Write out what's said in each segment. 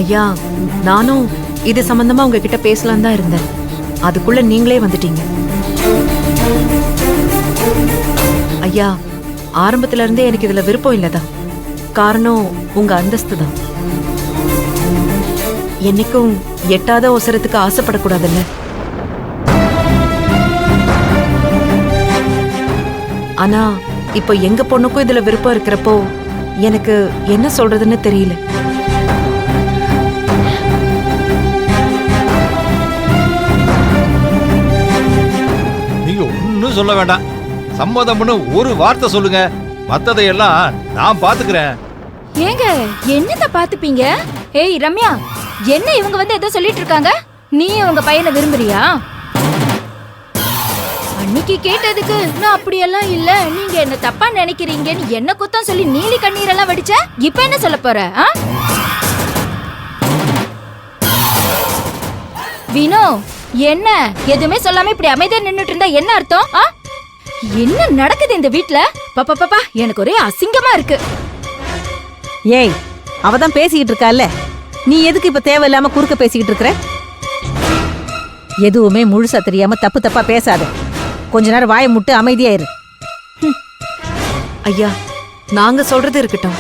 ஐயா, நானும் இது சம்பந்தமா உங்ககிட்ட பேசலாம் தான் இருந்தேன். அதுக்குள்ள நீங்களே வந்துட்டீங்க. ஐயா, ஆரம்பத்துல இருந்தே எனக்கு இதுல விருப்பம் இல்லதான். காரணம் உங்க அந்தஸ்து தான். என்னைக்கும் எட்டாத அவசரத்துக்கு ஆசைப்படக்கூடாதுல்ல. ஆனா இப்போ எங்க பொண்ணுக்கும் இதுல விருப்பம் இருக்கிறப்போ எனக்கு என்ன சொல்றதுன்னு தெரியல. நீங்க ஒன்னும் சொல்ல வேண்டாம். சம்மதம்னு ஒரு வார்த்தை சொல்லுங்க, மத்ததையெல்லாம் நான் பாத்துக்கிறேன். ஏங்க என்னத்த பாத்துப்பீங்க? ஏய் ரம்யா, என்ன இவங்க வந்து ஏதோ சொல்லிட்டு இருக்காங்க? நீ உங்க பையனை விரும்புறியா? அன்னைக்கு கேட்டதுக்கு நான் அப்படியெல்லாம் இல்ல, நீங்க என்ன தப்பா நினைக்கிறீங்கன்னு என்ன குத்தம் சொல்லி நீலி கண்ணீரெல்லாம் வடிச்ச. இப்ப என்ன சொல்ல போற? வினோ, என்ன எதுவுமே சொல்லாம இப்படி அமைதியா நின்னுட்டு இருந்தா என்ன அர்த்தம்? என்ன நடக்குது இந்த வீட்ல? பாப்பா பாப்பா, எனக்கு ஒரே அசிங்கமா இருக்கு. ஏய், அவதான் பேசிக்கிட்டு இருக்கால, நீ எதுக்கு இப்ப தேவையில்லாம குறுக்க பேசிக்கிட்டு இருக்கிற? எதுவுமே முழுசா தெரியாம தப்பு தப்பா பேசாத. கொஞ்ச நேரம் வாயை முட்டு அமைதியா இரு. ஐயா, நாங்க சொல்றது இருக்கட்டும்.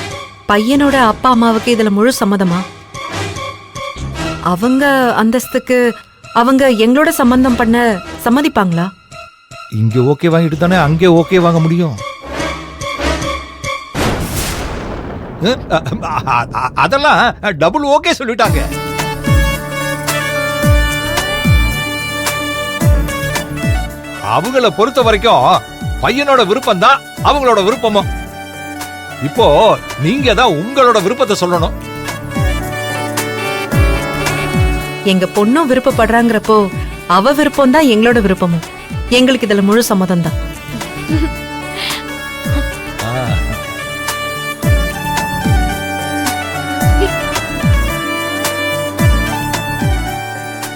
பையனோட அப்பா அம்மாவுக்கு இதுல முழு சம்மதமா? அவங்க அந்தஸ்துக்கு அவங்க எங்களோட சம்பந்தம் பண்ண சம்மதிப்பாங்களா? இங்க ஓகே வாங்கிட்டு தானே அங்கே ஓகே வாங்க முடியும். அதெல்லாம் டபுள் ஓகே சொல்லிட்டாங்க. அவங்கள பொறுத்த வரைக்கும் பையனோட விருப்பம் தான் அவங்களோட விருப்பமும். இப்போ நீங்க தான் உங்களோட விருப்பத்தை சொல்லணும். எங்க பொண்ணும் விருப்பப்படுறாங்கிறப்போ அவ விருப்பம் தான் எங்களோட விருப்பமும். எங்களுக்கு இதுல முழு சம்மதம் தான்.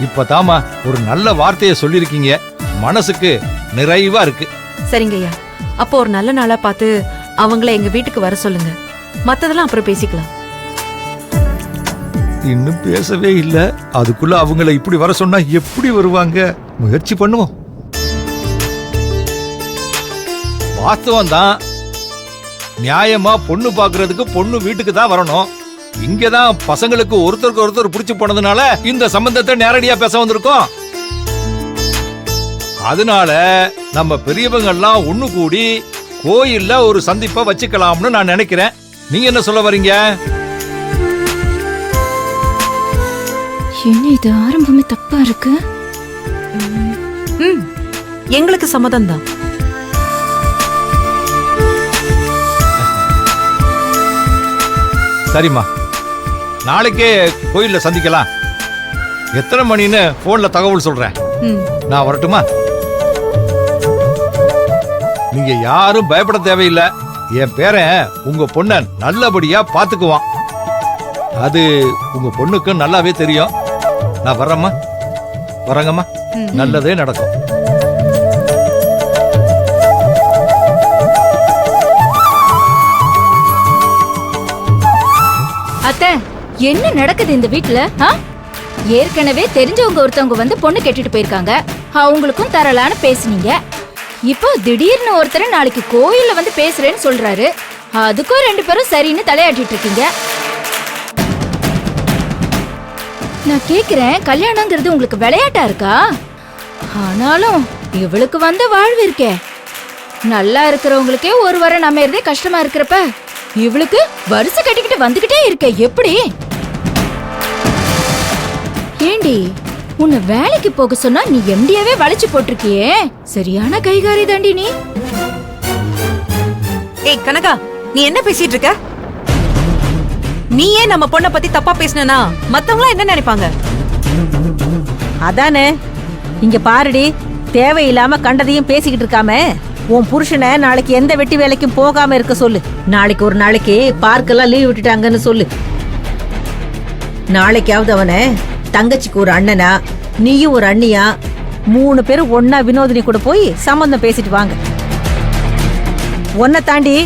இப்பதாமா ஒரு நல்ல வார்த்தையை சொல்லிருக்கீங்க, மனசுக்கு நிறைவா இருக்கு. சரிங்கய்யா, அப்போ ஒரு நல்ல நாளா பார்த்து அவங்கள எங்க வீட்டுக்கு வர சொல்லுங்க. மத்ததெல்லாம் அப்புறம் பேசிக்கலாம். இன்னும் பேசவே இல்ல, அதுக்குள்ள அவங்கள இப்படி வர சொன்னா எப்படி வருவாங்க? முயற்சி பண்ணுவோம். வாஸ்தவம் தான், நியாயமா பொண்ணு பாக்குறதுக்கு பொண்ணு வீட்டுக்கு தான் வரணும். இங்கதான் பசங்களுக்கு ஒருத்தருக்கு ஒருத்தர் பிடிச்சு போனதுனால இந்த சம்பந்தத்தை நேரடியா பேச வந்திருக்கோம். அதனால நம்ம பெரியவங்க எல்லாம் ஒண்ணு கூடி கோயில்ல ஒரு சந்திப்பை வச்சுக்கலாம்னு நான் நினைக்கிறேன். நீங்க என்ன சொல்ல வரீங்க? என்ன இது ஆரம்பமே தப்பா இருக்கு? எங்களுக்கு சம்மதம் தான். சரிம்மா, நாளைக்கே கோயில்ல சந்திக்கலாம். எத்தனை மணின்னு போன்ல தகவல் சொல்றேன். நான் வரட்டுமா? நீங்க யாரும் பயப்பட தேவையில்லை. என் பேரன் உங்க பொண்ண நல்லபடியா பாத்துக்குவான். அது உங்க பொண்ணுக்கு நல்லாவே தெரியும். நான் வரேம்மா. வரங்கம்மா, நல்லதே நடக்கும். அத்தை, என்ன நடக்குது இந்த வீட்ல? ஏற்கனவே தெரிஞ்சவங்க ஒருத்தவங்க வந்து பொண்ணு கேட்டுட்டு போயிருக்காங்க. அவங்களுக்கும் தரலான்னு பேசுனீங்க. இப்போ திடீர்னு ஒருத்தர் நாளைக்கு கோயில்ல வந்து பேசுறேன்னு சொல்றாரு. அதுக்கும் ரெண்டு பேரும் சரின்னு தலையாட்டிட்டு இருக்கீங்க. நான் கேக்குறேன், கல்யாணங்கிறது உங்களுக்கு விளையாட்டா இருக்கா? ஆனாலும் இவளுக்கு வந்த வாழ்வு இருக்கே, நல்லா இருக்கிறவங்களுக்கே ஒரு வாரம் நம்ம இருந்தே கஷ்டமா இருக்கிறப்ப இவளுக்கு வரிசை கட்டிக்கிட்டு வந்துகிட்டே இருக்க எப்படி? ஏண்டி, உன்னை வேலைக்கு போக சொன்னா நீ எம்டியாவே வளைச்சு போட்டிருக்கியே. சரியான கைகாரி தாண்டி நீ. ஏய் கனகா, நீ என்ன பேசிட்டு இருக்க? நீயே நம்ம பொண்ணை பத்தி தப்பா பேசினா மத்தவங்க என்ன நினைப்பாங்க? அதானே, இங்க பாருடி, தேவையில்லாம கண்டதையும் பேசிக்கிட்டு இருக்காம உன் புருஷனை நாளைக்கு எந்த வெட்டி வேலைக்கும் போகாம இருக்க சொல்லு. நாளைக்கு ஒரு நாளைக்கு பார்க்கெல்லாம் லீவ் விட்டுட்டாங்கன்னு சொல்லு. நாளைக்காவது அவனை தங்கச்சிக்கு ஒரு அண்ணனா, நீயும் ஒரு அண்ணியா, 3 பேரும் ஒன்னா வினோதினி கூட போய் சம்பந்தம் பேசிட்டு வாங்க. உன்னை தாண்டி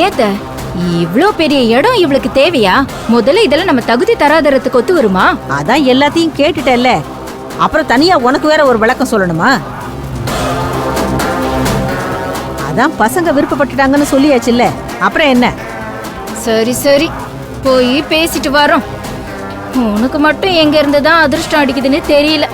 ஏத்த இவ்ளோ பெரிய இடம் இவளுக்கு தேவையா? முதல்ல இதெல்லாம் நம்ம தகுதி தராதரத்துக்கு ஒத்து வருமா? அதான் எல்லாத்தையும் கேட்டுட்டல்ல, அப்புறம் தனியா உனக்கு வேற ஒரு விளக்கம் சொல்லணுமா? அதான் பசங்க விருப்பப்பட்டுட்டாங்கன்னு சொல்லியாச்சுல்ல, அப்புறம் என்ன? சரி சரி, போய் பேசிட்டு வரோம். உனக்கு மட்டும் எங்க இருந்து தான் அதிர்ஷ்டம் அடிக்குதுன்னு தெரியல.